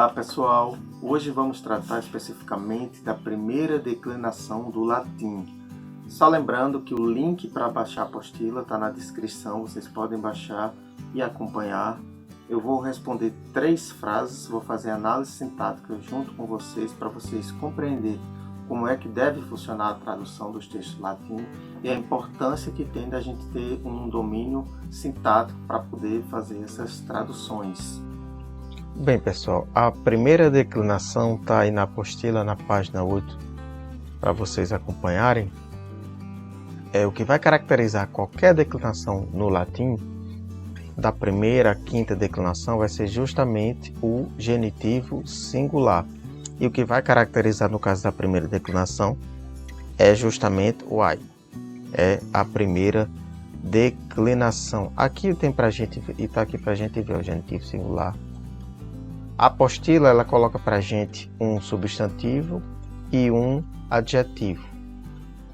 Olá pessoal, hoje vamos tratar especificamente da primeira declinação do latim. Só lembrando que o link para baixar a apostila está na descrição, vocês podem baixar e acompanhar. Eu vou responder 3 frases, vou fazer análise sintática junto com vocês para vocês compreenderem como é que deve funcionar a tradução dos textos latinos e a importância que tem da gente ter um domínio sintático para poder fazer essas traduções. Bem, pessoal, a primeira declinação está aí na apostila, na página 8, para vocês acompanharem. O que vai caracterizar qualquer declinação no latim, da primeira à quinta declinação, vai ser justamente o genitivo singular. E o que vai caracterizar no caso da primeira declinação é justamente o I. É a primeira declinação. Aqui tem pra gente, e está aqui para a gente ver o genitivo singular. A apostila ela coloca para a gente um substantivo e um adjetivo.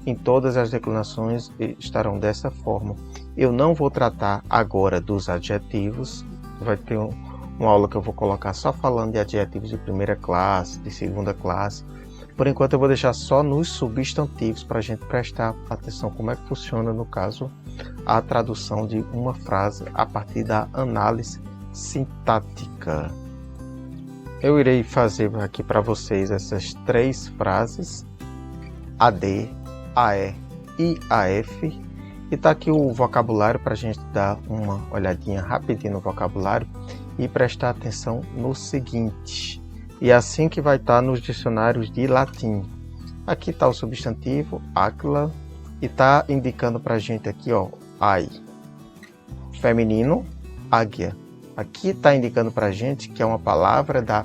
Em todas as declinações estarão dessa forma. Eu não vou tratar agora dos adjetivos. Vai ter uma aula que eu vou colocar só falando de adjetivos de primeira classe, de segunda classe. Por enquanto eu vou deixar só nos substantivos para a gente prestar atenção como é que funciona, no caso, a tradução de uma frase a partir da análise sintática. Eu irei fazer aqui para vocês essas 3 frases, AD, AE e AF. E está aqui o vocabulário para a gente dar uma olhadinha rapidinho no vocabulário e prestar atenção no seguinte. E é assim que vai estar nos dicionários de latim. Aqui está o substantivo, áquila, e está indicando para a gente aqui, ó, ai. Feminino, águia. Aqui está indicando para a gente que é uma palavra da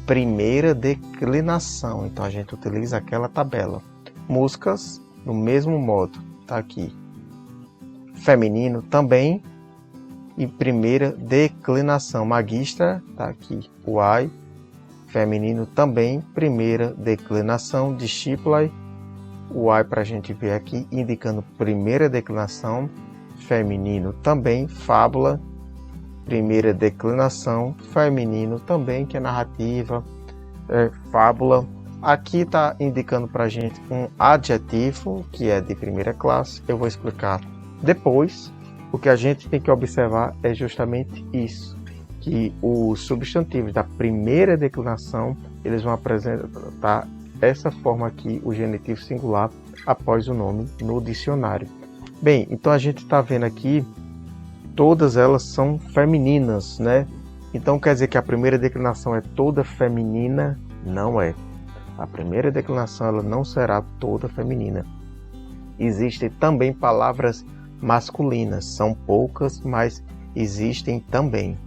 primeira declinação. Então a gente utiliza aquela tabela. Músicas, do mesmo modo, está aqui. Feminino também, e primeira declinação. Magistra, está aqui o ai. Feminino também, primeira declinação. Discípula, o ai para a gente ver aqui, indicando primeira declinação. Feminino também. Fábula, primeira declinação. Feminino também, que é narrativa, fábula. Aqui está indicando para a gente um adjetivo, que é de primeira classe. Eu vou explicar depois. O que a gente tem que observar é justamente isso, que os substantivos da primeira declinação, eles vão apresentar essa forma aqui, o genitivo singular, após o nome no dicionário. Bem, então a gente está vendo aqui, todas elas são femininas, né? Então quer dizer que a primeira declinação é toda feminina? Não é. A primeira declinação ela não será toda feminina. Existem também palavras masculinas, são poucas, mas existem também.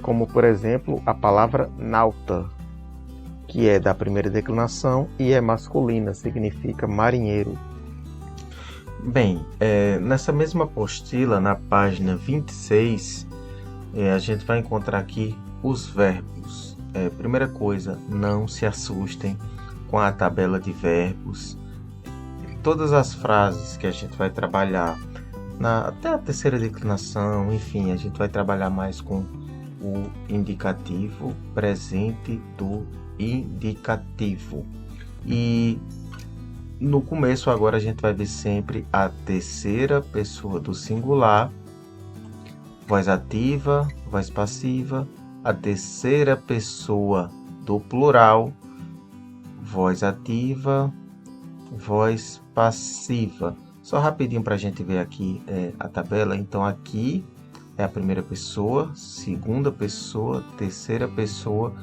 Como, por exemplo, a palavra nauta, que é da primeira declinação e é masculina, significa marinheiro. Bem, nessa mesma apostila, na página 26, a gente vai encontrar aqui os verbos. Primeira coisa, não se assustem com a tabela de verbos. Todas as frases que a gente vai trabalhar, até a terceira declinação, enfim, a gente vai trabalhar mais com o indicativo, presente do indicativo. E no começo agora a gente vai ver sempre a terceira pessoa do singular, voz ativa, voz passiva, a terceira pessoa do plural, voz ativa, voz passiva. Só rapidinho para a gente ver aqui a tabela. Então aqui é a primeira pessoa, segunda pessoa, terceira pessoa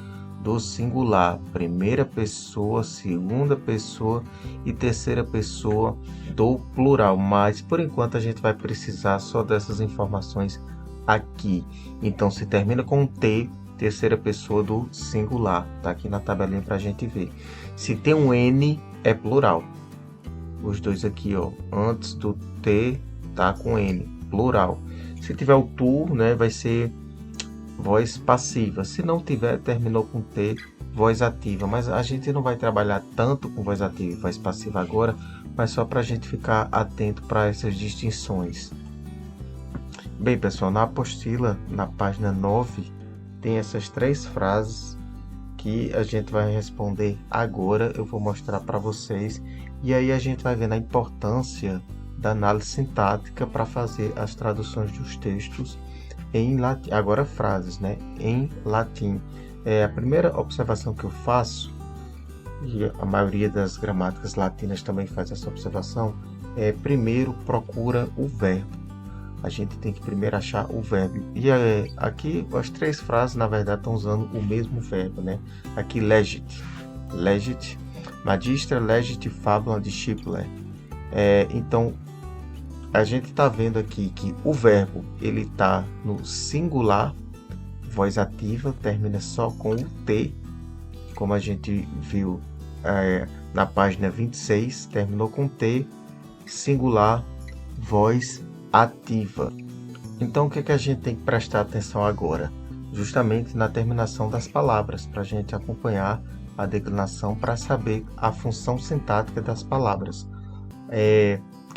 do singular, primeira pessoa, segunda pessoa e terceira pessoa do plural. Mas por enquanto a gente vai precisar só dessas informações aqui. Então se termina com T, terceira pessoa do singular. Tá aqui na tabelinha para a gente ver. Se tem um N, é plural. Os dois aqui, ó, antes do T, tá com N, plural. Se tiver o tu, né, vai ser voz passiva. Se não tiver, terminou com T, voz ativa. Mas a gente não vai trabalhar tanto com voz ativa e voz passiva agora, mas só para a gente ficar atento para essas distinções. Bem, pessoal, na apostila, na página 9, tem essas 3 frases aqui a gente vai responder agora, eu vou mostrar para vocês, e aí a gente vai ver a importância da análise sintática para fazer as traduções dos textos em latim, agora frases, né, em latim. A primeira observação que eu faço, e a maioria das gramáticas latinas também faz essa observação, primeiro procura o verbo. A gente tem que primeiro achar o verbo. E aqui as três frases, na verdade, estão usando o mesmo verbo, né? Aqui, legit, magistra, legit, fabula, discipula. Então, a gente está vendo aqui que o verbo, ele está no singular, voz ativa, termina só com o T, como a gente viu na página 26, terminou com T, singular, voz ativa. Então, o que a gente tem que prestar atenção agora? Justamente na terminação das palavras, para a gente acompanhar a declinação, para saber a função sintática das palavras.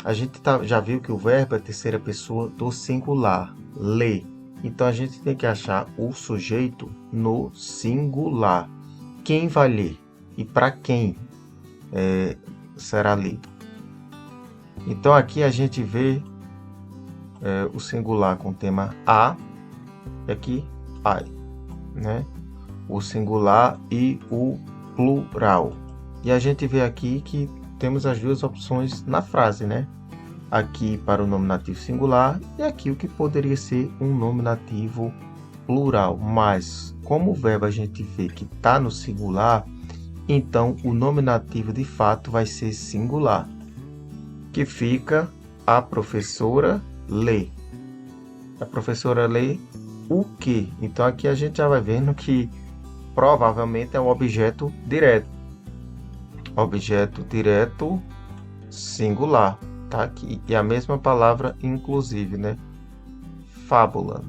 A gente já viu que o verbo é a terceira pessoa do singular, lê. Então, a gente tem que achar o sujeito no singular. Quem vai ler? E para quem será lido? Então, aqui a gente vê o singular com o tema a, e aqui I, né? O singular e o plural. E a gente vê aqui que temos as duas opções na frase, né? Aqui para o nominativo singular e aqui o que poderia ser um nominativo plural. Mas como o verbo a gente vê que está no singular, então o nominativo de fato vai ser singular, que fica a professora lê. A professora lê o quê? Então aqui a gente já vai vendo que provavelmente é um objeto direto. Objeto direto singular, tá aqui. E a mesma palavra inclusive, né? Fábula.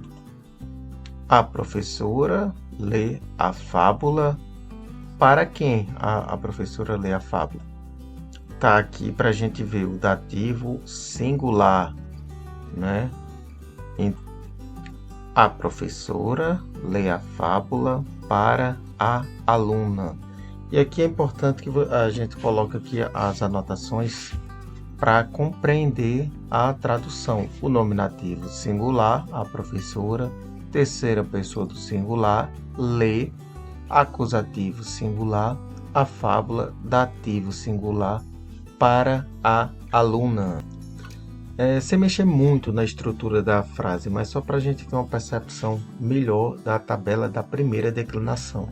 A professora lê a fábula. Para quem a professora lê a fábula? Tá aqui para a gente ver o dativo singular, né? A professora lê a fábula para a aluna. E aqui é importante que a gente coloque aqui as anotações para compreender a tradução. O nominativo singular, a professora, terceira pessoa do singular, lê, acusativo singular, a fábula, dativo singular para a aluna. Sem mexer muito na estrutura da frase, mas só para a gente ter uma percepção melhor da tabela da primeira declinação.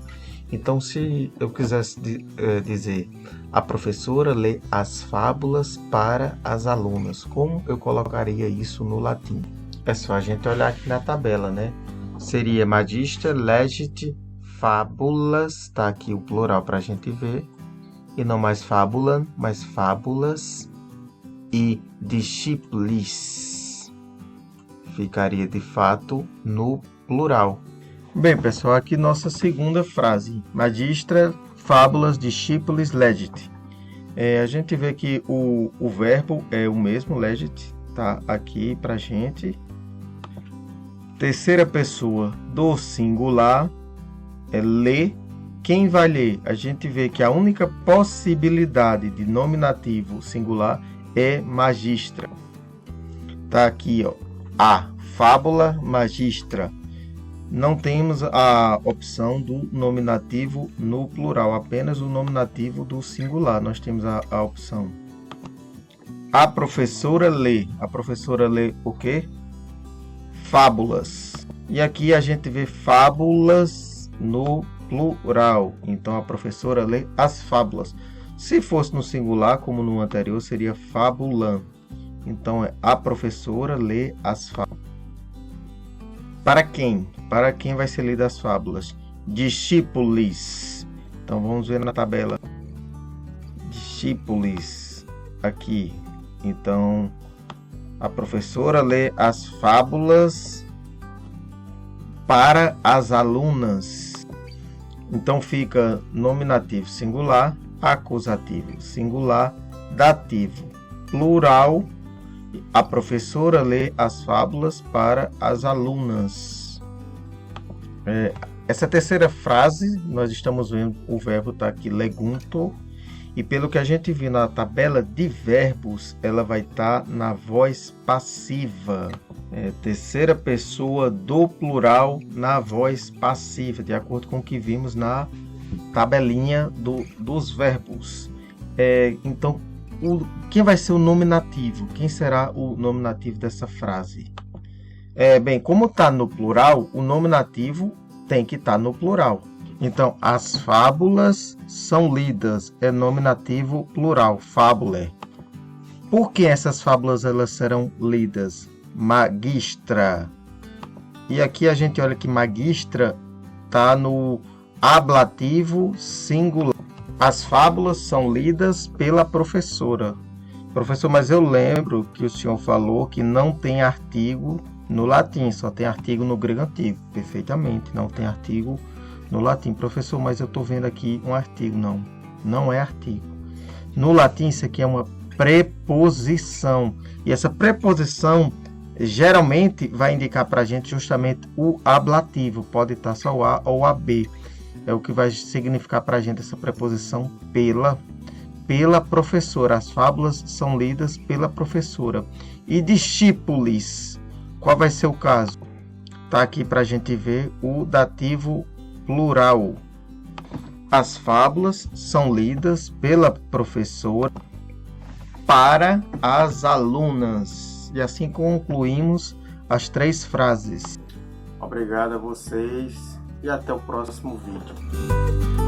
Então, se eu quisesse dizer a professora lê as fábulas para as alunas, como eu colocaria isso no latim? É só a gente olhar aqui na tabela, né? Seria magistra, legit, fábulas, está aqui o plural para a gente ver, e não mais fábula, mas fábulas, e discípulos ficaria de fato no plural. Bem, pessoal, aqui nossa segunda frase, magistra, fábulas, discípulos, legit. A gente vê que o verbo é o mesmo, legit, tá aqui pra gente. Terceira pessoa do singular é lê. Quem vai ler? A gente vê que a única possibilidade de nominativo singular é magistra. Tá aqui, ó, a fábula magistra. Não temos a opção do nominativo no plural, apenas o nominativo do singular. Nós temos a opção. A professora lê. A professora lê o quê? Fábulas. E aqui a gente vê fábulas no plural. Então a professora lê as fábulas. Se fosse no singular, como no anterior, seria fábula. Então a professora lê as fábulas. Para quem? Para quem vai ser lida as fábulas? Discípulos. Então vamos ver na tabela. Discípulos. Aqui. Então a professora lê as fábulas para as alunas. Então fica nominativo singular, acusativo singular, dativo plural. A professora lê as fábulas para as alunas. Essa terceira frase, nós estamos vendo o verbo está aqui legunto, e pelo que a gente viu na tabela de verbos, ela vai estar na voz passiva. Terceira pessoa do plural na voz passiva, de acordo com o que vimos na tabelinha dos verbos. Então, quem vai ser o nominativo? Quem será o nominativo dessa frase? Bem, como está no plural, o nominativo tem que estar no plural. Então, as fábulas são lidas, é nominativo plural, fábulae. Por que essas fábulas elas serão lidas? Magistra. E aqui a gente olha que magistra está no ablativo singular. As fábulas são lidas pela professora. Professor, mas eu lembro que o senhor falou que não tem artigo no latim, só tem artigo no grego antigo. Perfeitamente, não tem artigo no latim. Professor, mas eu estou vendo aqui um artigo. Não é artigo. No latim, isso aqui é uma preposição. E essa preposição geralmente vai indicar para a gente justamente o ablativo. Pode estar só o A ou o AB. É o que vai significar para a gente essa preposição pela professora. As fábulas são lidas pela professora. E discípulos, qual vai ser o caso? Está aqui para a gente ver o dativo plural. As fábulas são lidas pela professora para as alunas. E assim concluímos as 3 frases. Obrigado a vocês e até o próximo vídeo.